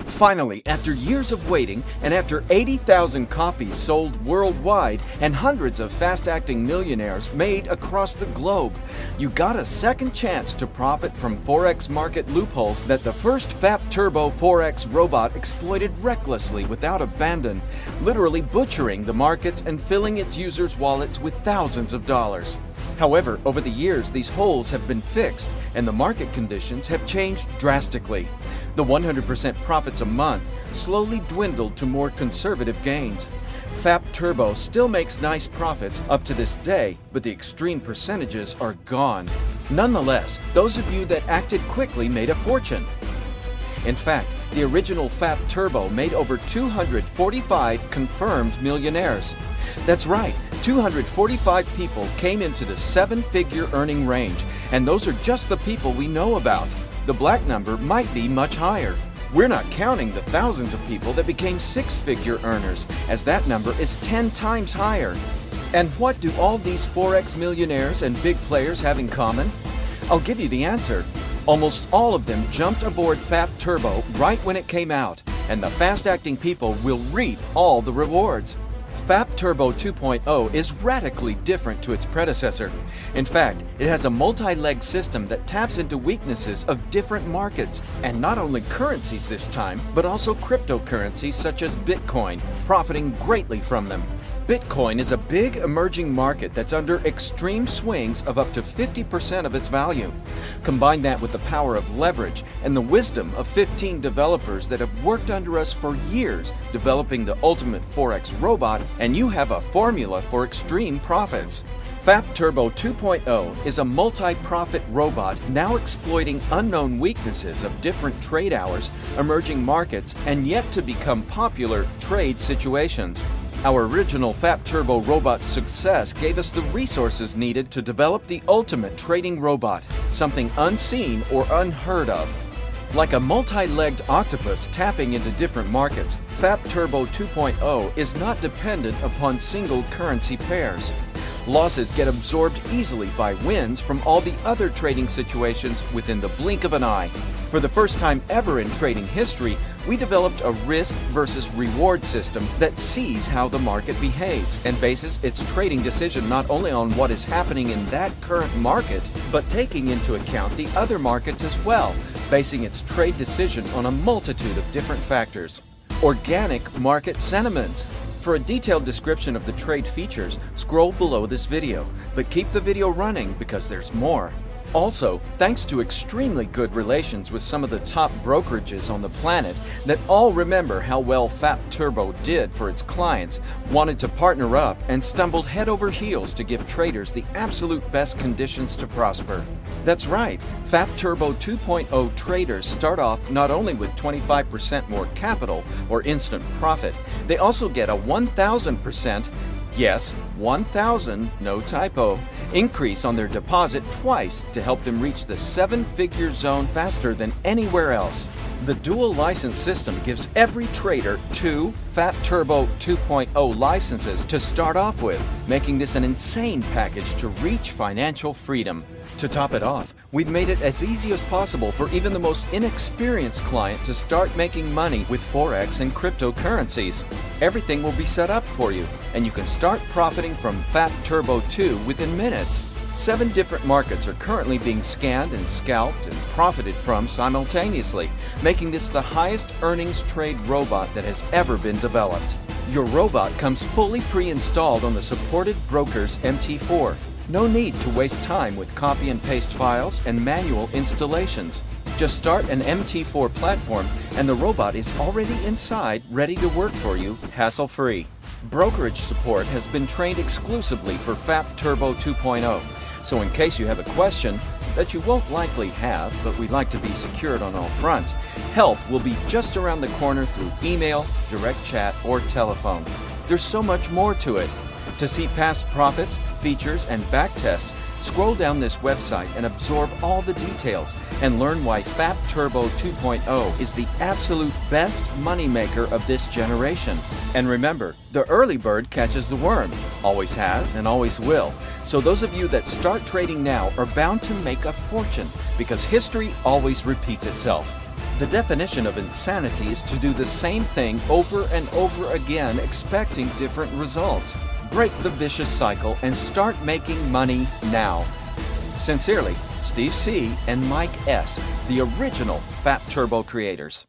Finally, after years of waiting and after 80,000 copies sold worldwide and hundreds of fast-acting millionaires made across the globe, you got a second chance to profit from Forex market loopholes that the first FAP Turbo Forex robot exploited recklessly without abandon, literally butchering the markets and filling its users' wallets with thousands of dollars. However, over the years, these holes have been fixed and the market conditions have changed drastically. The 100% profits a month slowly dwindled to more conservative gains. FAP Turbo still makes nice profits up to this day, but the extreme percentages are gone. Nonetheless, those of you that acted quickly made a fortune. In fact, the original FAP Turbo made over 245 confirmed millionaires. That's right, 245 people came into the seven-figure earning range, and those are just the people we know about. The black number might be much higher. We're not counting the thousands of people that became six-figure earners, as that number is 10 times higher. And what do all these Forex millionaires and big players have in common? I'll give you the answer. Almost all of them jumped aboard FAP Turbo right when it came out, and the fast-acting people will reap all the rewards. FAP Turbo 2.0 is radically different to its predecessor. In fact, it has a multi-leg system that taps into weaknesses of different markets, and not only currencies this time, but also cryptocurrencies such as Bitcoin, profiting greatly from them. Bitcoin is a big emerging market that's under extreme swings of up to 50% of its value. Combine that with the power of leverage and the wisdom of 15 developers that have worked under us for years developing the ultimate Forex robot, and you have a formula for extreme profits. FAP Turbo 2.0 is a multi-profit robot now exploiting unknown weaknesses of different trade hours, emerging markets, and yet to become popular trade situations. Our original FAP Turbo robot's success gave us the resources needed to develop the ultimate trading robot, something unseen or unheard of. Like a multi-legged octopus tapping into different markets, FAP Turbo 2.0 is not dependent upon single currency pairs. Losses get absorbed easily by wins from all the other trading situations within the blink of an eye. For the first time ever in trading history, we developed a risk versus reward system that sees how the market behaves and bases its trading decision not only on what is happening in that current market, but taking into account the other markets as well, basing its trade decision on a multitude of different factors. Organic market sentiments. For a detailed description of the trade features, scroll below this video, but keep the video running because there's more. Also, thanks to extremely good relations with some of the top brokerages on the planet that all remember how well FAP Turbo did for its clients, wanted to partner up, and stumbled head over heels to give traders the absolute best conditions to prosper. That's right, FAP Turbo 2.0 traders start off not only with 25% more capital or instant profit, they also get a 1,000%, yes, 1,000, no typo, increase on their deposit twice to help them reach the seven-figure zone faster than anywhere else. The dual license system gives every trader 2 FAP Turbo 2.0 licenses to start off with, making this an insane package to reach financial freedom. To top it off, we've made it as easy as possible for even the most inexperienced client to start making money with Forex and cryptocurrencies. Everything will be set up for you, and you can start profiting from FAP Turbo 2 within minutes. 7 different markets are currently being scanned and scalped and profited from simultaneously, making this the highest earnings trade robot that has ever been developed. Your robot comes fully pre-installed on the supported broker's MT4. No need to waste time with copy and paste files and manual installations. Just start an MT4 platform and the robot is already inside, ready to work for you, hassle-free. Brokerage support has been trained exclusively for FAP Turbo 2.0, so in case you have a question that you won't likely have, but we'd like to be secured on all fronts, help will be just around the corner through email, direct chat, or telephone. There's so much more to it. To see past profits, features, and backtests, scroll down this website and absorb all the details and learn why FAP Turbo 2.0 is the absolute best moneymaker of this generation. And remember, the early bird catches the worm. Always has and always will. So those of you that start trading now are bound to make a fortune because history always repeats itself. The definition of insanity is to do the same thing over and over again, expecting different results. Break the vicious cycle and start making money now. Sincerely, Steve C. and Mike S., the original Fat Turbo creators.